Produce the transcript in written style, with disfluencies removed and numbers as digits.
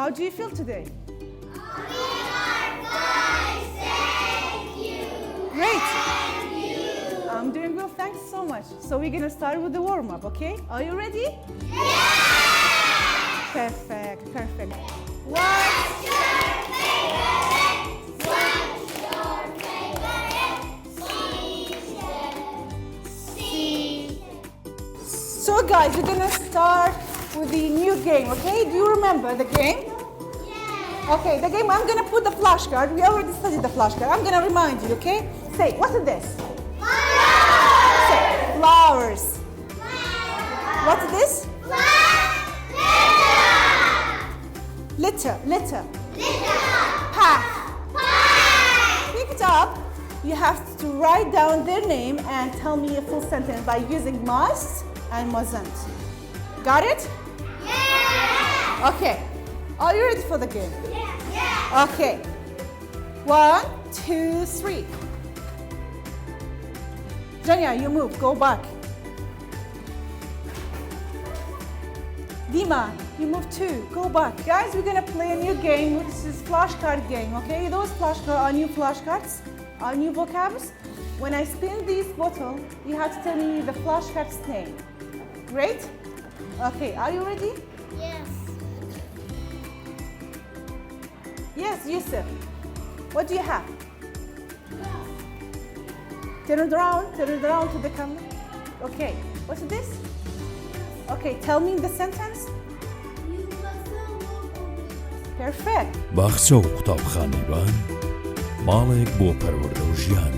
How do you feel today? Great. I'm doing well, thanks so much. So we're gonna start with the warm-up, okay? Are you ready? Yeah! Perfect, perfect. What's your favorite? So guys, we're gonna start with the new game, okay? Do you remember the game? Yeah. Okay, the game, I'm gonna put the flashcard. We already studied the flashcard. I'm gonna remind you, okay? Say, what is this? Flowers. Say, flowers. Flowers. What is this? Litter. Litter. Litter. Path. Pie. Pick it up. You have to write down their name and tell me a full sentence by using must and mustn't. Got it? Yeah. Okay. Are you ready for the game? Yeah. Okay. 1, 2, 3. Janya, you move. Go back. Dima, you move too. Go back. Guys, we're gonna play a new game. This is flashcard game, okay? Those flashcards are new flashcards, are new vocabs. When I spin this bottle, you have to tell me the flashcard's name. Great? Okay, are you ready? Yes. Yes, Yusuf. What do you have? Turn it around to the camera. Okay, what's this? Okay, tell me the sentence. Perfect. باخچە و قوتابخانەیوان ماڵێک بۆ پەروەردە و ژیان